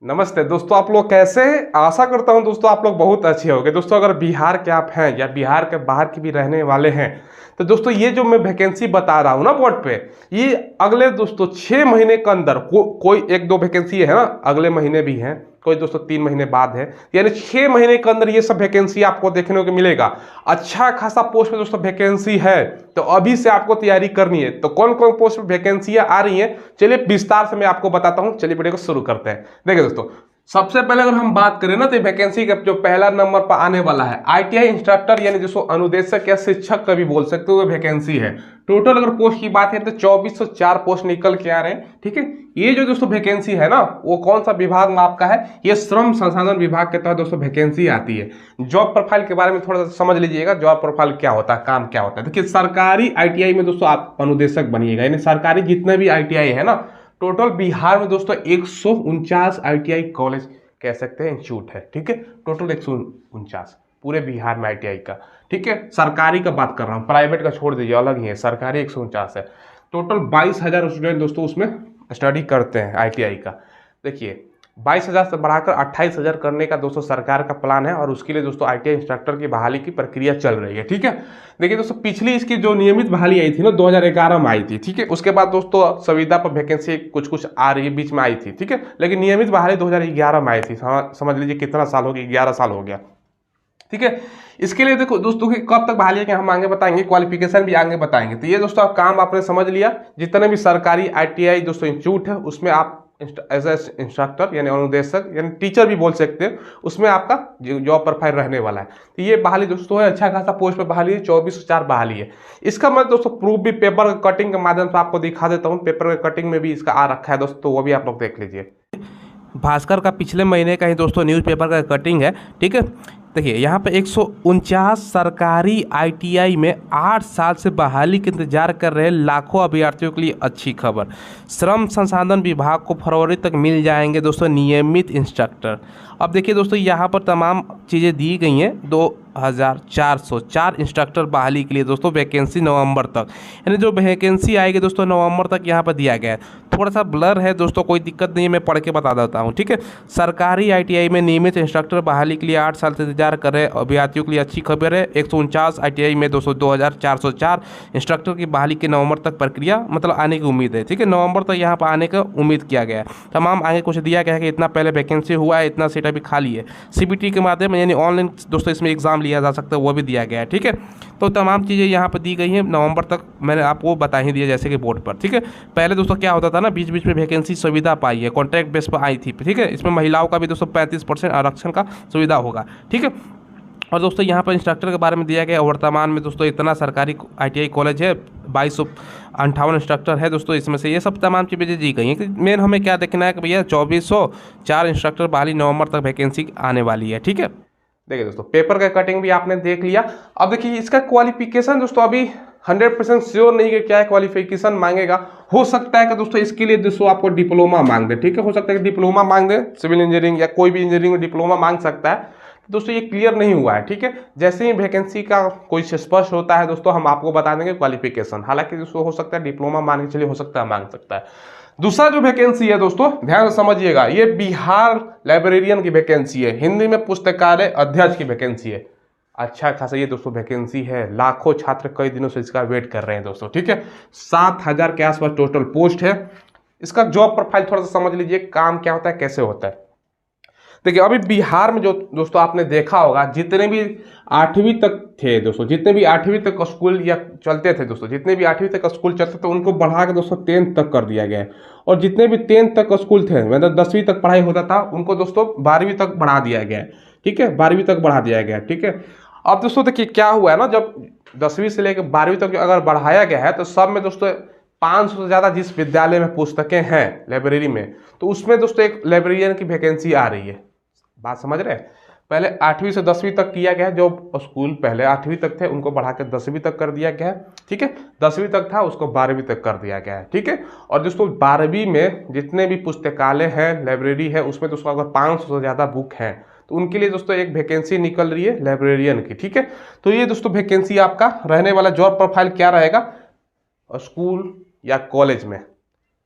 नमस्ते दोस्तों, आप लोग कैसे हैं? आशा करता हूं दोस्तों आप लोग बहुत अच्छे होंगे। दोस्तों अगर बिहार के आप हैं या बिहार के बाहर के भी रहने वाले हैं तो दोस्तों ये जो मैं वैकेंसी बता रहा हूं ना बोर्ड पे, ये अगले दोस्तों 6 महीने के अंदर कोई एक दो वैकेंसी है ना, अगले महीने भी है, कोई दोस्तों 3 महीने बाद है, यानी 6 महीने के अंदर ये सब वैकेंसी आपको देखने को मिलेगा। अच्छा खासा पोस्ट पे दोस्तों वैकेंसी है, तो अभी से आपको तैयारी करनी है। तो कौन कौन पोस्ट पे वैकेंसियां आ रही हैं, चलिए विस्तार से मैं आपको बताता हूं। चलिए वीडियो को शुरू करते हैं। देखिए दोस्तों, सबसे पहले अगर हम बात करें ना तो वैकेंसी का जो पहला नंबर पर आने वाला है आईटीआई इंस्ट्रक्टर, यानी जिसको अनुदेशक या शिक्षक का भी बोल सकते हो, वो वैकेंसी है। टोटल अगर पोस्ट की बात है तो 2404 पोस्ट निकल के आ रहे हैं। ठीक है, ये जो दोस्तों वैकेंसी है ना, वो कौन सा विभाग में आपका है? ये श्रम संसाधन विभाग के तहत दोस्तों वैकेंसी आती है। जॉब प्रोफाइल के बारे में थोड़ा सा समझ लीजिएगा। जॉब प्रोफाइल क्या होता है, काम क्या होता है। देखिए, सरकारी आईटीआई में दोस्तों आप अनुदेशक बनिएगा, यानी सरकारी जितने भी आईटीआई है ना, टोटल बिहार में दोस्तों 149 आईटीआई कॉलेज कह सकते हैं, इंस्टीट्यूट है। ठीक है, टोटल 149 पूरे बिहार में आईटीआई का। ठीक है, सरकारी का बात कर रहा हूँ, प्राइवेट का छोड़ दीजिए, अलग ही है। सरकारी 149 है। टोटल 22,000 स्टूडेंट दोस्तों उसमें स्टडी करते हैं आईटीआई का। देखिए, 22,000 से बढ़ाकर 28,000 करने का दोस्तों सरकार का प्लान है, और उसके लिए दोस्तों आईटीआई इंस्ट्रक्टर की बहाली की प्रक्रिया चल रही है। ठीक है, देखिए दोस्तों, पिछली इसकी जो नियमित बहाली आई थी ना, 2011 में आई थी। ठीक है, उसके बाद दोस्तों संविदा पर वैकेंसी कुछ कुछ आ रही है, बीच में आई थी। ठीक है, लेकिन नियमित बहाली 2011 में आई थी। समझ लीजिए कितना साल हो गया, 11 साल हो गया। ठीक है, इसके लिए देखो दोस्तों कि कब तक बहाली है कि हम आगे बताएंगे, क्वालिफिकेशन भी आगे बताएंगे। तो ये दोस्तों आप काम आपने समझ लिया। जितने भी सरकारी आईटीआई दोस्तों इंस्टीट्यूट है, उसमें आप एज ए इंस्ट्रक्टर यानी अनुदेशक यानी टीचर भी बोल सकते हैं, उसमें आपका जॉब प्रोफाइल रहने वाला है। तो ये बहाली दोस्तों है, अच्छा खासा पोस्ट पे बहाली है, 2404 बहाली है। इसका मैं दोस्तों प्रूफ भी पेपर कटिंग के माध्यम से आपको दिखा देता हूँ। पेपर कटिंग में भी इसका आ रखा है दोस्तों, वो भी आप लोग देख लीजिए। भास्कर का पिछले महीने का ही दोस्तों न्यूज़पेपर का कटिंग है। ठीक है, देखिए यहाँ पे 149 सरकारी आईटीआई में 8 साल से बहाली के इंतजार कर रहे लाखों अभ्यर्थियों के लिए अच्छी खबर। श्रम संसाधन विभाग को फरवरी तक मिल जाएंगे दोस्तों नियमित इंस्ट्रक्टर। अब देखिए दोस्तों, यहाँ पर तमाम चीज़ें दी गई हैं। 2404 इंस्ट्रक्टर बहाली के लिए दोस्तों वैकेंसी नवंबर तक, यानी जो वैकेंसी आएगी दोस्तों नवंबर तक यहाँ पर दिया गया है। थोड़ा सा ब्लर है दोस्तों, कोई दिक्कत नहीं है, मैं पढ़ के बता देता हूँ। ठीक है, सरकारी आईटीआई में नियमित इंस्ट्रक्टर बहाली के लिए 8 साल से इंतजार कर रहे अभ्यर्थियों के लिए अच्छी खबर है। 149 आईटीआई में दोस्तों 2404 इंस्ट्रक्टर की बहाली के नवंबर तक प्रक्रिया मतलब आने की उम्मीद है। ठीक है, नवंबर तक यहाँ पर आने का उम्मीद किया गया है। तमाम आगे कुछ दिया गया है कि इतना पहले वैकेंसी हुआ है, इतना सीट अभी खाली है। सीबीटी के माध्यम यानी ऑनलाइन दोस्तों इसमें एग्जाम लिया जा सकता है, वो भी दिया गया है। ठीक है, तो तमाम चीज़ें यहाँ पर दी गई हैं। नवंबर तक मैंने आपको बता ही दिया जैसे कि बोर्ड पर। ठीक है, पहले दोस्तों क्या होता था ना, बीच बीच में वैकेंसी सुविधा पाई है, कॉन्ट्रैक्ट बेस पर आई थी। ठीक है, इसमें महिलाओं का भी दोस्तों 35% आरक्षण का सुविधा होगा। ठीक है, और दोस्तों यहाँ पर इंस्ट्रक्टर के बारे में दिया गया। वर्तमान में दोस्तों इतना सरकारी आईटीआई कॉलेज है, 2258 इंस्ट्रक्टर है दोस्तों इसमें से। ये सब तमाम चीज़ें दी गई हैं कि मेन हमें क्या देखना है कि भैया 2404 इंस्ट्रक्टर बहाली नवंबर तक वैकेंसी आने वाली है। ठीक है, देखिए दोस्तों, पेपर का कटिंग भी आपने देख लिया। अब देखिए इसका क्वालिफिकेशन दोस्तों अभी 100% श्योर नहीं कि क्या क्वालिफिकेशन मांगेगा। हो सकता है कि दोस्तों इसके लिए दोस्तों आपको डिप्लोमा मांग दे। ठीक है, हो सकता है कि डिप्लोमा मांग दे, सिविल इंजीनियरिंग या कोई भी इंजीनियरिंग में डिप्लोमा मांग सकता है। दोस्तों ये क्लियर नहीं हुआ है। ठीक है, जैसे ही वैकेंसी का कोई स्पष्ट होता है दोस्तों हम आपको बता देंगे क्वालिफिकेशन। हालांकि दोस्तों हो सकता है डिप्लोमा मांग के चलिए, हो सकता है मांग सकता है। दूसरा जो वैकेंसी है दोस्तों ध्यान से समझिएगा, ये बिहार लाइब्रेरियन की वैकेंसी है, हिंदी में पुस्तकालय अध्यक्ष की वैकेंसी है। अच्छा खासा ये दोस्तों वैकेंसी है, लाखों छात्र कई दिनों से इसका वेट कर रहे हैं दोस्तों। ठीक है, 7,000 के आसपास टोटल पोस्ट है। इसका जॉब प्रोफाइल थोड़ा सा समझ लीजिए, काम क्या होता है, कैसे होता है। देखिए अभी बिहार में जो दोस्तों आपने देखा होगा, जितने भी 8वीं तक थे दोस्तों, जितने भी 8वीं तक स्कूल या चलते थे दोस्तों, जितने भी 8वीं तक स्कूल चलते थे उनको बढ़ा के दोस्तों 10th तक कर दिया गया है। और जितने भी 10th तक स्कूल थे, मतलब 10वीं तक पढ़ाई होता था, उनको दोस्तों 12वीं तक बढ़ा दिया गया है। ठीक है, 12वीं तक बढ़ा दिया गया है। ठीक है, अब दोस्तों देखिए क्या हुआ है ना, जब 10वीं से लेकर 12वीं तक अगर बढ़ाया गया है तो सब में दोस्तों 500 से ज़्यादा जिस विद्यालय में पुस्तकें हैं लाइब्रेरी में, तो उसमें दोस्तों एक लाइब्रेरियन की वैकेंसी आ रही है। बात समझ रहे हैं? पहले 8वीं से 10वीं तक किया गया है। जो स्कूल पहले 8वीं तक थे उनको बढ़ा के 10वीं तक कर दिया गया है। ठीक है, 10वीं तक था उसको 12वीं तक कर दिया गया है। ठीक है, और दोस्तों 12वीं में जितने भी पुस्तकालय हैं, लाइब्रेरी है, उसमें दोस्तों अगर 500 से ज़्यादा बुक हैं तो उनके लिए दोस्तों एक वैकेंसी निकल रही है लाइब्रेरियन की। ठीक है, तो ये दोस्तों वैकेंसी आपका रहने वाला। जॉब प्रोफाइल क्या रहेगा, स्कूल या कॉलेज में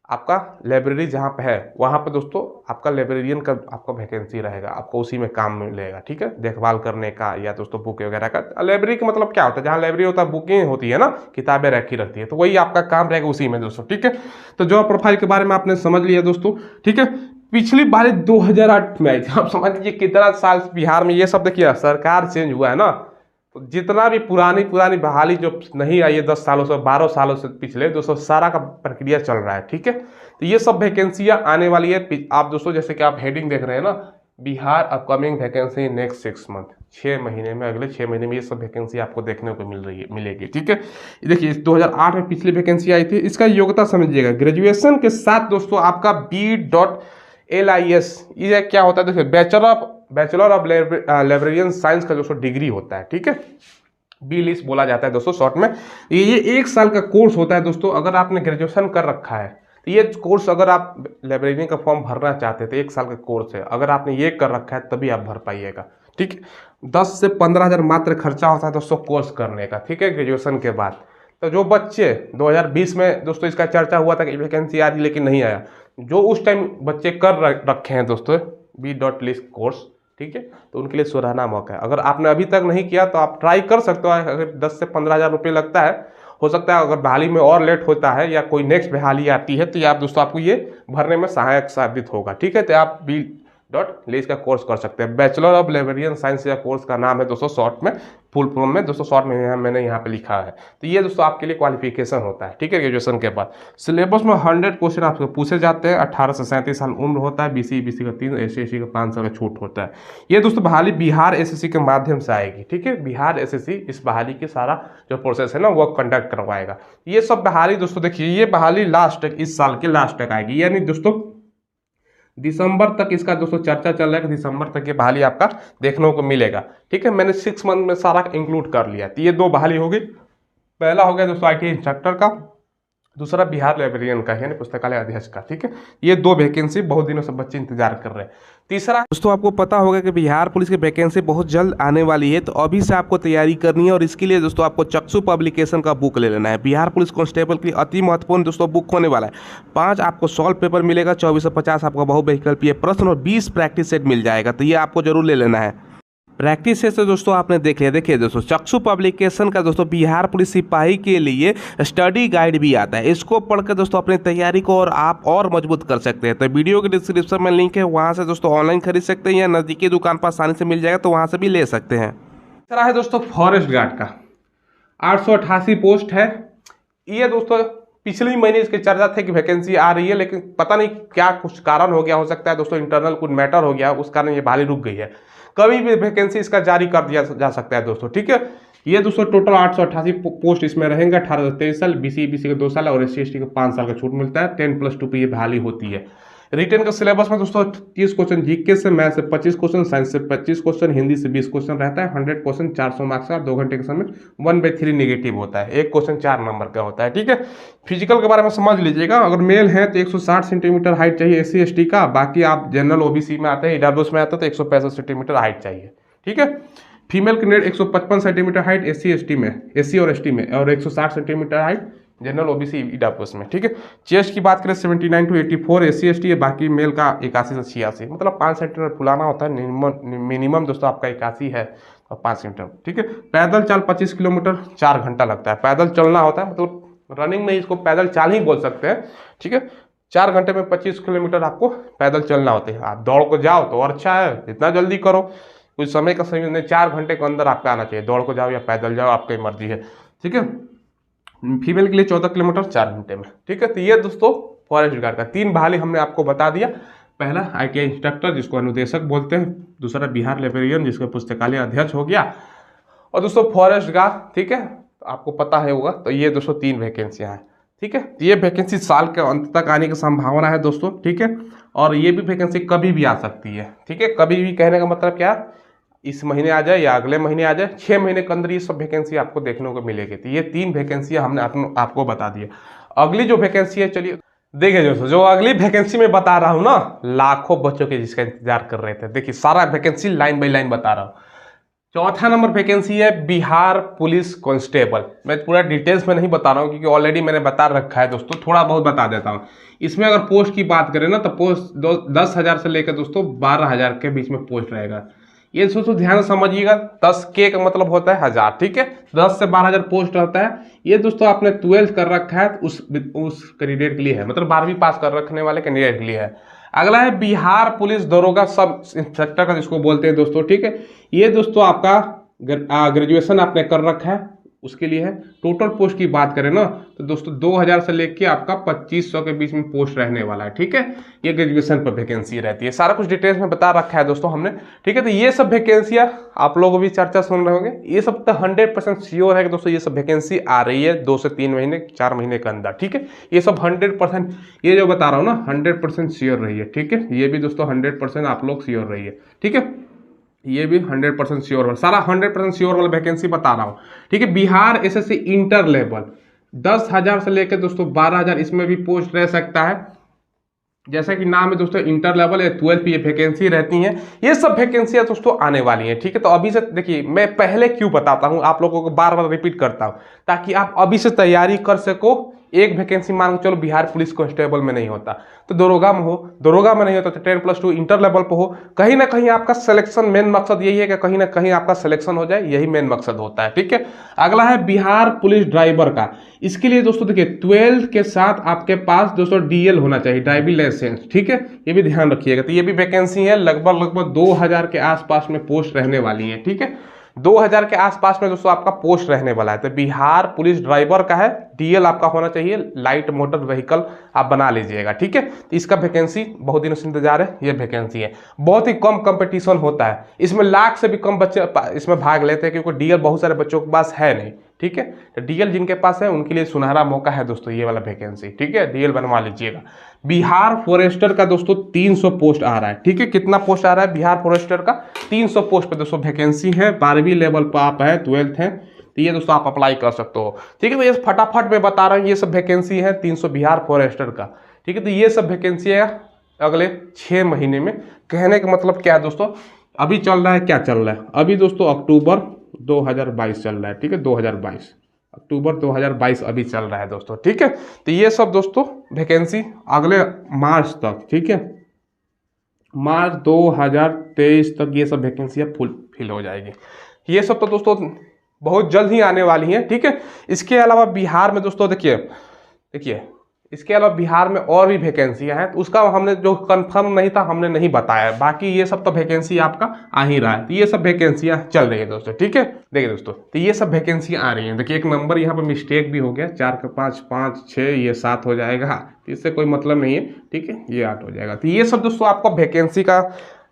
आपका लाइब्रेरी जहाँ पे है वहाँ पे दोस्तों आपका लाइब्रेरियन का आपका वैकेंसी रहेगा, आपको उसी में काम मिलेगा, ठीक है, देखभाल करने का या दोस्तों बुक वगैरह का। लाइब्रेरी का मतलब क्या होता है, जहाँ लाइब्रेरी होता है बुकें होती है ना, किताबें रखी रहती है, तो वही आपका काम रहेगा उसी में दोस्तों, ठीक है। तो जॉब प्रोफाइल के बारे में आपने समझ लिया दोस्तों, ठीक है। पिछली बार 2008 में आई थी, आप समझ लीजिए कितना साल बिहार में ये सब, देखिए सरकार चेंज हुआ है ना, तो जितना भी पुरानी पुरानी बहाली जो नहीं आई है 10 सालों से 12 सालों से पिछले दोस्तों, सारा का प्रक्रिया चल रहा है, ठीक है। तो ये सब वैकेंसियां आने वाली है आप दोस्तों, जैसे कि आप हेडिंग देख रहे हैं ना, Bihar upcoming vacancy next 6 month, 6 महीने में, अगले 6 महीने में ये सब वैकेंसी आपको देखने को मिलेगी, ठीक है। देखिए 2008 में पिछली वैकेंसी आई थी, इसका योग्यता समझिएगा, ग्रेजुएशन के साथ दोस्तों आपका B.LIS, ये क्या होता है, देखिए बैचलर ऑफ लाइब्रेरियन साइंस का दोस्तों डिग्री होता है, ठीक है, B.LIS बोला जाता है दोस्तों शॉर्ट में। ये 1 साल का कोर्स होता है दोस्तों। अगर आपने ग्रेजुएशन कर रखा है तो ये कोर्स, अगर आप लाइब्रेरियन का फॉर्म भरना चाहते हैं तो 1 साल का कोर्स है, अगर आपने ये कर रखा है तभी आप भर पाइएगा, ठीक है। 10 से 15 हज़ार मात्र खर्चा होता है दोस्तों कोर्स करने का, ठीक है, ग्रेजुएशन के बाद। तो जो बच्चे 2020 में दोस्तों इसका चर्चा हुआ था कि वैकेंसी आ रही, लेकिन नहीं आया, जो उस टाइम बच्चे कर रखे हैं दोस्तों B.LIS कोर्स, ठीक है, तो उनके लिए सुराना मौका है। अगर आपने अभी तक नहीं किया तो आप ट्राई कर सकते हो। अगर 10 से 15 हज़ार रुपये लगता है, हो सकता है अगर बहाली में और लेट होता है या कोई नेक्स्ट बहाली आती है तो ये आप दोस्तों आपको ये भरने में सहायक साबित होगा, ठीक है। तो आप B.LIS का कोर्स कर सकते हैं। बैचलर ऑफ लाइब्रेरियन साइंस या कोर्स का नाम है दोस्तों शॉर्ट में, फुल फॉर्म में दोस्तों शॉर्ट में मैंने यहाँ पे लिखा है। तो ये दोस्तों आपके लिए क्वालिफिकेशन होता है, ठीक है, ग्रेजुएशन के बाद। सिलेबस में 100 क्वेश्चन आपसे पूछे जाते हैं। 18 से 37 साल उम्र होता है। BC का 3, SC का 5 साल का छूट होता है। ये दोस्तों बहाली बिहार SSC के माध्यम से आएगी, ठीक है। बिहार SSC इस बहाली की सारा जो प्रोसेस है ना वो कंडक्ट करवाएगा। ये सब बहाली दोस्तों देखिए, ये बहाली लास्ट तक, इस साल के लास्ट तक आएगी, यानी दोस्तों दिसंबर तक इसका दोस्तों चर्चा चल रहा है कि दिसंबर तक ये बहाली आपका देखने को मिलेगा, ठीक है। मैंने 6 मंथ में सारा इंक्लूड कर लिया। तो ये 2 बहाली हो गई। पहला हो गया दोस्तों ITI इंस्ट्रक्टर का, दूसरा बिहार लाइब्रेरियन का यानी पुस्तकालय अध्यक्ष का, ठीक है। ये 2 वैकेंसी बहुत दिनों से बच्चे इंतजार कर रहे हैं। तीसरा दोस्तों आपको पता होगा कि बिहार पुलिस की वैकेंसी बहुत जल्द आने वाली है, तो अभी से आपको तैयारी करनी है। और इसके लिए दोस्तों आपको चक्षु पब्लिकेशन का बुक ले लेना है। बिहार पुलिस कांस्टेबल के लिए अति महत्वपूर्ण दोस्तों बुक होने वाला है। 5 आपको सॉल्व पेपर मिलेगा, 2450 आपका बहुविकल्पीय प्रश्न और 20 प्रैक्टिस सेट मिल जाएगा। तो ये आपको जरूर ले लेना है। प्रैक्टिस सेट से दोस्तों आपने देख लिया। देखिए दोस्तों चक्षु पब्लिकेशन का दोस्तों बिहार पुलिस सिपाही के लिए स्टडी गाइड भी आता है। इसको पढ़कर दोस्तों अपनी तैयारी को और आप और मजबूत कर सकते हैं। तो वीडियो के डिस्क्रिप्शन में लिंक है, वहां से दोस्तों ऑनलाइन खरीद सकते हैं या नजदीकी दुकान पर आसानी से मिल जाएगा, तो वहां से भी ले सकते हैं। तीसरा है दोस्तों फॉरेस्ट गार्ड का 888 पोस्ट है। ये दोस्तों पिछले महीने इसके चर्चा थे कि वैकेंसी आ रही है, लेकिन पता नहीं क्या कुछ कारण हो गया, हो सकता है दोस्तों इंटरनल कुछ मैटर हो गया, उस कारण ये बहाली रुक गई है। कभी भी वैकेंसी इसका जारी कर दिया जा सकता है दोस्तों, ठीक है। ये दोस्तों टोटल 888 पोस्ट इसमें रहेंगे। 18 से 23 साल, BC के 2 साल और SC/ST के 5 साल का छूट मिलता है। 10+2 पे ये बहाली होती है। रिटर्न का सिलेबस में दोस्तों 30 क्वेश्चन GK से, मैथ से 25 क्वेश्चन, साइंस से 25 क्वेश्चन, हिंदी से 20 क्वेश्चन रहता है। 100 क्वेश्चन 400 मार्क्स का, 2 घंटे के समय 1/3 नेगेटिव होता है। 1 क्वेश्चन 4 नंबर का होता है, ठीक है। फिजिकल के बारे में समझ लीजिएगा। अगर मेल है तो 160 सेंटीमीटर हाइट चाहिए SC/ST का। बाकी आप जनरल OBC में आते हैं, EWS में आते हैं तो 165 सेंटीमीटर हाइट चाहिए, ठीक है। Female candidate 155 centimetre height SC/ST में, SC और ST में, और 160 centimetre height general OBC EWS में, ठीक है। चेस्ट की बात करें 79 to 84 SC/ST है। बाकी मेल का 81 से 86, मतलब 5 सेंटीमीटर फुलाना होता है। मिनिमम दोस्तों आपका 81 है और 5 सेंटीमीटर, ठीक है। पैदल चाल 25 किलोमीटर 4 घंटा लगता है। पैदल चलना होता है, मतलब रनिंग में इसको पैदल चाल ही बोल सकते हैं, ठीक है। 4 घंटे में 25 किलोमीटर आपको पैदल चलना होता है। आप दौड़ को जाओ तो और अच्छा है, जितना जल्दी करो, कुछ समय का समय नहीं, 4 घंटे के अंदर आपका आना चाहिए। दौड़ को जाओ या पैदल जाओ, आपकी मर्जी है, ठीक है। फीमेल के लिए 14 किलोमीटर 4 घंटे में, ठीक है। तो ये दोस्तों फॉरेस्ट गार्ड का 3 बहाली हमने आपको बता दिया। पहला ITI इंस्ट्रक्टर जिसको अनुदेशक बोलते हैं, दूसरा बिहार लाइब्रेरियन जिसका पुस्तकालय अध्यक्ष हो गया, और दोस्तों फॉरेस्ट गार्ड, ठीक है, आपको पता है होगा। तो ये दोस्तों 3 वैकेंसियाँ हैं, ठीक है। ये वैकेंसी साल के अंत तक आने की संभावना है दोस्तों, ठीक है। और ये भी वैकेंसी कभी भी आ सकती है, ठीक है। कभी भी कहने का मतलब क्या, इस महीने आ जाए या अगले महीने आ जाए, 6 महीने के अंदर ये सब वैकेंसी आपको देखने को मिलेगी। तो ये 3 वैकेंसियाँ हमने आपको बता दिया। अगली जो वैकेंसी है, चलिए देखिए दोस्तों, जो अगली वैकेंसी में बता रहा हूँ ना, लाखों बच्चों के जिसका इंतजार कर रहे थे, देखिए सारा वैकेंसी लाइन बाई लाइन बता रहा हूँ। चौथा नंबर वैकेंसी है बिहार पुलिस कांस्टेबल। मैं पूरा डिटेल्स में नहीं बता रहा हूँ क्योंकि ऑलरेडी मैंने बता रखा है दोस्तों, थोड़ा बहुत बता देता हूँ। इसमें अगर पोस्ट की बात करें ना तो पोस्ट 10,000 से लेकर दोस्तों 12,000 के बीच में पोस्ट रहेगा। ये दोस्तों ध्यान से समझिएगा, 10K का मतलब होता है 1000, ठीक है। 10 से 12,000 पोस्ट रहता है। ये दोस्तों आपने 12th कर रखा है उस कैंडिडेट के लिए है, मतलब 12वीं पास कर रखने वाले कैंडिडेट के लिए है। अगला है बिहार पुलिस दरोगा सब इंस्पेक्टर का, जिसको बोलते हैं दोस्तों, ठीक है। ये दोस्तों आपका ग्रेजुएशन आपने कर रखा है उसके लिए है। टोटल पोस्ट की बात करें ना तो दोस्तों 2000 से लेके आपका 2500 के बीच में पोस्ट रहने वाला है, ठीक है। ये ग्रेजुएशन पर वैकेंसी रहती है, सारा कुछ डिटेल्स में बता रखा है दोस्तों हमने, ठीक है। तो ये सब वैकेंसियाँ आप लोग भी चर्चा सुन रहे होंगे। ये सब तो 100% श्योर है कि दोस्तों ये सब वैकेंसी आ रही है 2 से 3 महीने 4 महीने के अंदर, ठीक है। ये सब 100%, ये जो बता रहा हूँ ना 100% श्योर रही है, ठीक है। ये भी दोस्तों 100% आप लोग श्योर रही है, ठीक है। ये भी 100% श्योर है, सारा 100% श्योर वाला वैकेंसी बता रहा हूँ, ठीक है। बिहार एसएससी इंटर लेवल 10,000 से लेकर दोस्तों 12,000 इसमें भी पोस्ट रह सकता है। जैसा कि नाम है दोस्तों इंटर लेवल या 12 ये वैकेंसी रहती हैं। ये सब वैकेंसियां दोस्तों आने वाली हैं, ठीक है। तो अभी से देखिए, मैं पहले क्यों बताता हूँ आप लोगों को, बार बार रिपीट करता हूँ ताकि आप अभी से तैयारी कर सको। एक वैकेंसी मान चलो बिहार पुलिस कांस्टेबल में नहीं होता तो दरोगा में हो, दरोगा में नहीं होता तो 10+2 इंटर लेवल पर हो। कहीं ना कहीं आपका सिलेक्शन, मेन मकसद यही है कि कहीं ना कहीं आपका सिलेक्शन हो जाए, यही मेन मकसद होता है, ठीक है। अगला है बिहार पुलिस ड्राइवर का। इसके लिए दोस्तों देखिए 12th के साथ आपके पास दोस्तों DL होना चाहिए, ड्राइविंग लाइसेंस, ठीक है। ये भी ध्यान रखिएगा। तो ये भी वैकेंसी है, लगभग 2000 के आसपास में पोस्ट रहने वाली है, ठीक है। 2000 के आसपास में दोस्तों आपका पोस्ट रहने वाला है। तो बिहार पुलिस ड्राइवर का है, DL आपका होना चाहिए, लाइट मोटर व्हीकल आप बना लीजिएगा, ठीक है। तो इसका वैकेंसी बहुत दिनों से इंतजार है, ये वैकेंसी है। बहुत ही कम कंपटीशन होता है इसमें, लाख से भी कम बच्चे इसमें भाग लेते हैं क्योंकि DL बहुत सारे बच्चों के पास है नहीं, ठीक है। तो DL जिनके पास है उनके लिए सुनहरा मौका है दोस्तों, ये वाला वैकेंसी, ठीक है। DL बनवा लीजिएगा। बिहार फॉरेस्टर का दोस्तों 300 पोस्ट आ रहा है, ठीक है। कितना पोस्ट आ रहा है बिहार फॉरेस्टर का? 300 पोस्ट पे दोस्तों वैकेंसी है। 12वीं लेवल पर आप है, 12th है, तो ये दोस्तों आप अप्लाई कर सकते हो, ठीक है। तो ये फटाफट में बता रहा हूँ, ये सब वैकेंसी है 300 बिहार फॉरेस्टर का, ठीक है। तो ये सब वैकेंसी है अगले 6 महीने में। कहने का मतलब क्या है दोस्तों, अभी चल रहा है, क्या चल रहा है अभी दोस्तों, अक्टूबर 2022 चल रहा है, ठीक है। 2022 अक्टूबर 2022 अभी चल रहा है दोस्तों, ठीक है। तो ये सब दोस्तों वैकेंसी अगले मार्च तक, ठीक है, मार्च 2023 तक ये सब वैकेंसियाँ फुल फिल हो जाएगी। ये सब तो दोस्तों बहुत जल्द ही आने वाली हैं, ठीक है। इसके अलावा बिहार में दोस्तों देखिए इसके अलावा बिहार में और भी वैकेंसियां हैं, तो उसका हमने जो कंफर्म नहीं था हमने नहीं बताया। बाकी ये सब तो वैकेंसी आपका आ ही रहा है। तो ये सब वैकेंसियां चल रही है दोस्तों, ठीक है। देखिए दोस्तों, तो ये सब वैकेंसियां आ रही हैं। देखिए एक नंबर यहाँ पे मिस्टेक भी हो गया, 4 का 5 5 6 ये 7 हो जाएगा, तो इससे कोई मतलब नहीं है, ठीक है। ये 8 हो जाएगा। तो ये सब दोस्तों आपका वैकेंसी का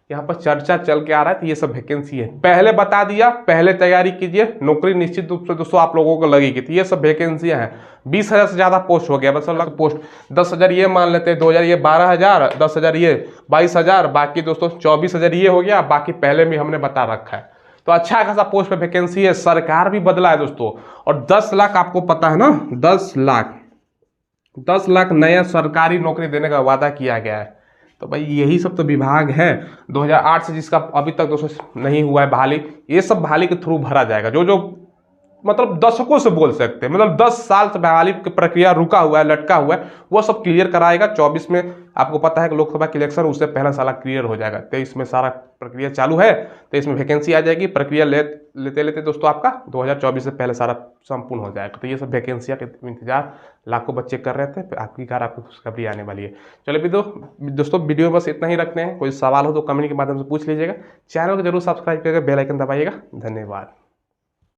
यहाँ पर चर्चा चल के आ रहा है। तो ये सब वैकेंसी है, पहले बता दिया, पहले तैयारी कीजिए, नौकरी निश्चित रूप से दोस्तों आप लोगों को लगेगी। तो ये सब वैकेंसियां हैं। 20,000 से ज़्यादा पोस्ट हो गया, बस अलग पोस्ट 10,000 ये मान लेते हैं, 2,000 ये 12,000, 10,000 ये 22,000, बाकी दोस्तों 24,000 ये हो गया, बाकी पहले भी हमने बता रखा है। तो अच्छा खासा पोस्ट पे वैकेंसी है। सरकार भी बदला है दोस्तों, और 10 लाख आपको पता है ना, 10 लाख नया सरकारी नौकरी देने का वादा किया गया है। तो भाई यही सब तो विभाग है 2008 से, जिसका अभी तक दोस्तों नहीं हुआ है बहाली। ये सब बहाली के थ्रू भरा जाएगा, जो मतलब दशकों से बोल सकते हैं, मतलब 10 साल से बहाली की प्रक्रिया रुका हुआ है, लटका हुआ है, वो सब क्लियर कराएगा। 24 में आपको पता है कि लोकसभा के इलेक्शन, उससे पहला साल क्लियर हो जाएगा। 23 में सारा प्रक्रिया चालू है, 23 में वैकेंसी आ जाएगी। प्रक्रिया लेते लेते दोस्तों आपका 2024 से पहले सारा संपूर्ण हो जाएगा। तो ये सब वैकेंसियाँ के इंतजार लाखों बच्चे कर रहे थे, आपकी कार आपको खुशखबरी आने वाली है। चलो भी दोस्तों वीडियो बस इतना ही रखते हैं। कोई सवाल हो तो कमेंट के माध्यम से पूछ लीजिएगा। चैनल को जरूर सब्सक्राइब करके बेल आइकन दबाइएगा। धन्यवाद।